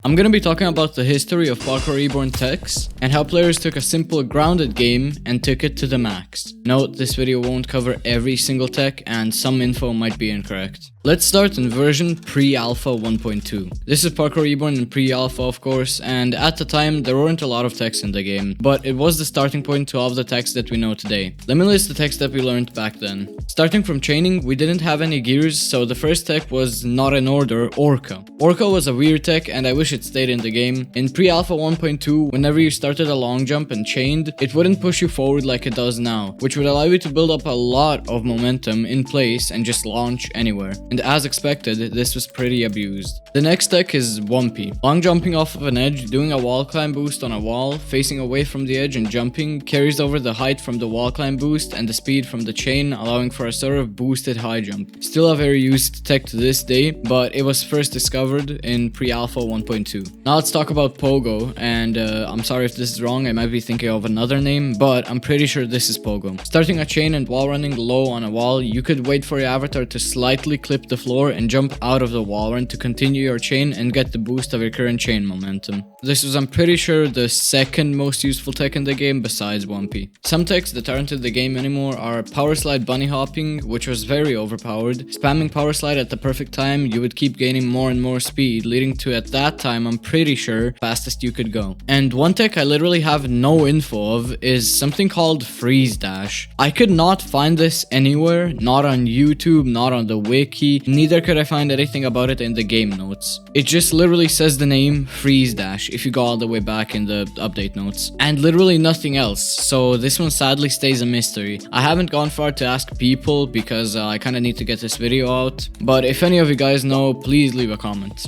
I'm gonna be talking about the history of Parkour Reborn techs and how players took a simple grounded game and took it to the max. Note, this video won't cover every single tech and some info might be incorrect. Let's start in version pre-alpha 1.2. This is Parkour Reborn in pre-alpha, of course, and at the time there weren't a lot of techs in the game, but it was the starting point to all of the techs that we know today. Let me list the techs that we learned back then. Starting from chaining, we didn't have any gears, so the first tech was not in order, Orca. Orca was a weird tech and I wish it stayed in the game. In pre-alpha 1.2, whenever you started a long jump and chained, it wouldn't push you forward like it does now, which would allow you to build up a lot of momentum in place and just launch anywhere. And as expected, this was pretty abused. The next tech is Wumpy. Long jumping off of an edge, doing a wall climb boost on a wall, facing away from the edge and jumping, carries over the height from the wall climb boost and the speed from the chain, allowing for a sort of boosted high jump. Still a very used tech to this day, but it was first discovered in pre-alpha 1.2. Now let's talk about Pogo, and I'm sorry if this is wrong, I might be thinking of another name, but I'm pretty sure this is Pogo. Starting a chain and wall running low on a wall, you could wait for your avatar to slightly clip the floor and jump out of the wall run to continue your chain and get the boost of your current chain momentum. This was, I'm pretty sure, the second most useful tech in the game besides Wumpy. Some techs that aren't in the game anymore are Power Slide bunny hopping, which was very overpowered. Spamming Power Slide at the perfect time, you would keep gaining more and more speed, leading to, at that time, I'm pretty sure, fastest you could go. And one tech I literally have no info of is something called Freeze Dash. I could not find this anywhere, not on YouTube, not on the wiki, neither could I find anything about it in the game notes. It just literally says the name Freeze Dash if you go all the way back in the update notes, and literally nothing else, so this one sadly stays a mystery. I haven't gone far to ask people because I kinda need to get this video out, but if any of you guys know, please leave a comment.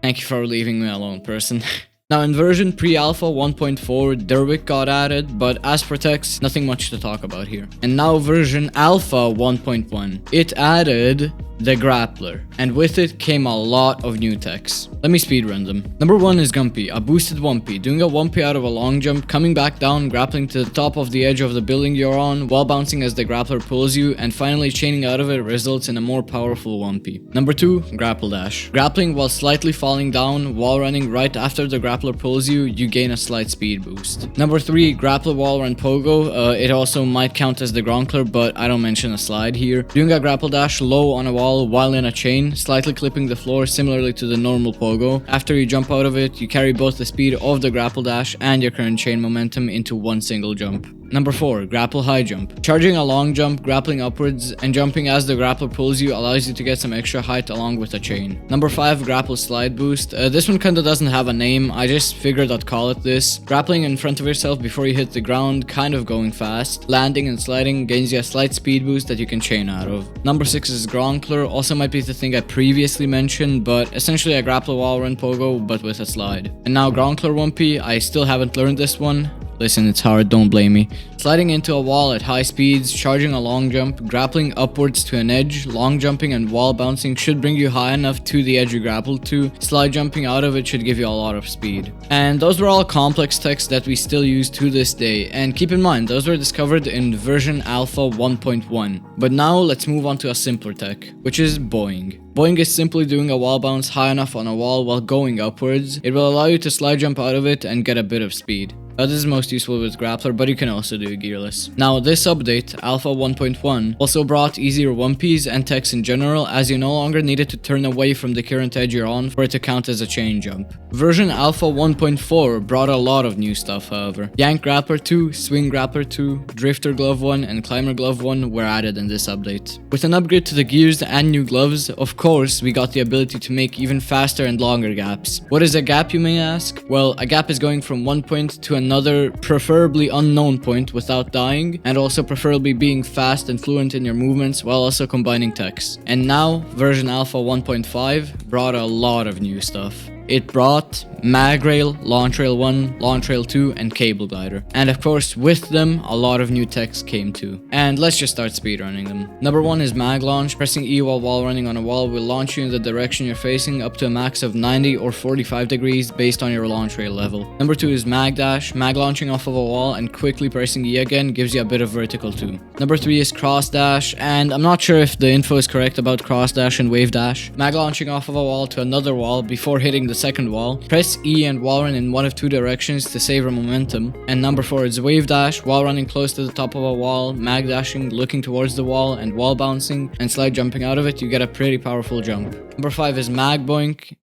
Thank you for leaving me alone, person. Now in version pre-alpha 1.4, Derwick got added, but as for techs, nothing much to talk about here. And now version alpha 1.1, it added the grappler, and with it came a lot of new techs. Let me speedrun them. Number 1 is Gumpy, a boosted Wumpy, doing a Wumpy out of a long jump, coming back down, grappling to the top of the edge of the building you're on, while bouncing as the grappler pulls you, and finally chaining out of it results in a more powerful Wumpy. Number 2, Grapple Dash. Grappling while slightly falling down, wall running right after the grappler pulls you, you gain a slight speed boost. Number 3, Grapple Wall Run Pogo. It also might count as the Gronkler, but I don't mention a slide here. Doing a Grapple Dash low on a wall while in a chain, slightly clipping the floor similarly to the normal Pogo. After you jump out of it, you carry both the speed of the Grapple Dash and your current chain momentum into one single jump. Number 4, Grapple High Jump. Charging a long jump, grappling upwards, and jumping as the grappler pulls you allows you to get some extra height along with a chain. Number 5, Grapple Slide Boost. This one kinda doesn't have a name, I just figured I'd call it this. Grappling in front of yourself before you hit the ground, kind of going fast. Landing and sliding gains you a slight speed boost that you can chain out of. Number 6 is Gronkler, also might be the thing I previously mentioned, but essentially a grapple wall run Pogo, but with a slide. And now Gronkler Wumpy, I still haven't learned this one. Listen, it's hard, don't blame me. Sliding into a wall at high speeds, charging a long jump, grappling upwards to an edge, long jumping and wall bouncing should bring you high enough to the edge you grappled to. Slide jumping out of it should give you a lot of speed. And those were all complex techs that we still use to this day. And keep in mind, those were discovered in version alpha 1.1. But now let's move on to a simpler tech, which is Boing. Boing is simply doing a wall bounce high enough on a wall while going upwards. It will allow you to slide jump out of it and get a bit of speed. This is most useful with Grappler, but you can also do gearless. Now this update, Alpha 1.1, also brought easier Wumpies and techs in general, as you no longer needed to turn away from the current edge you're on for it to count as a chain jump. Version Alpha 1.4 brought a lot of new stuff, however. Yank Grappler 2, Swing Grappler 2, Drifter Glove 1, and Climber Glove 1 were added in this update. With an upgrade to the gears and new gloves, of course, we got the ability to make even faster and longer gaps. What is a gap, you may ask? Well, a gap is going from one point to another, preferably unknown point without dying, and also preferably being fast and fluent in your movements while also combining techs. And now, version Alpha 1.5 brought a lot of new stuff. it brought mag rail, launch rail 1, launch rail 2, and cable glider. And of course, with them, a lot of new techs came too. And let's just start speedrunning them. Number 1 is mag launch. Pressing E while running on a wall will launch you in the direction you're facing up to a max of 90 or 45 degrees based on your launch rail level. Number 2 is mag dash. Mag launching off of a wall and quickly pressing E again gives you a bit of vertical too. Number 3 is cross dash, and I'm not sure if the info is correct about cross dash and wave dash. Mag launching off of a wall to another wall before hitting the second wall. Press E and wall run in one of two directions to save your momentum. And number 4 is wave dash. While running close to the top of a wall, mag dashing, looking towards the wall, and wall bouncing and slide jumping out of it, you get a pretty powerful jump. Number 5 is mag boink.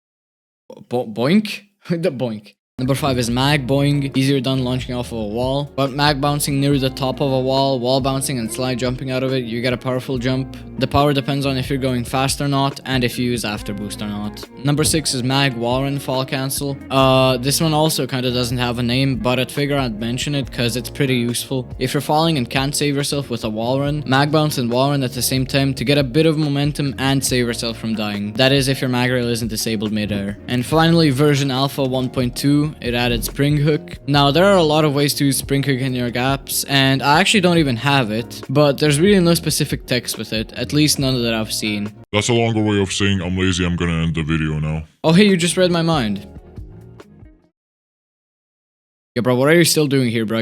Boink? The boink. Number 5 is mag boing, easier done launching off of a wall, but mag bouncing near the top of a wall bouncing and slide jumping out of it, you get a powerful jump. The power depends on if you're going fast or not, and if you use after boost or not. Number 6 is mag wall run fall cancel. This one also kind of doesn't have a name, but I'd figure I'd mention it because it's pretty useful. If you're falling and can't save yourself with a wall run, mag bounce and wall run at the same time to get a bit of momentum and save yourself from dying. That is if your mag rail isn't disabled mid-air. And finally, version alpha 1.2, it added spring hook. Now there are a lot of ways to use spring hook in your gaps, and I actually don't even have it, but there's really no specific text with it, at least none that I've seen. That's a longer way of saying I'm lazy, I'm gonna end the video now. Oh hey, you just read my mind. Yeah bro, what are you still doing here bro?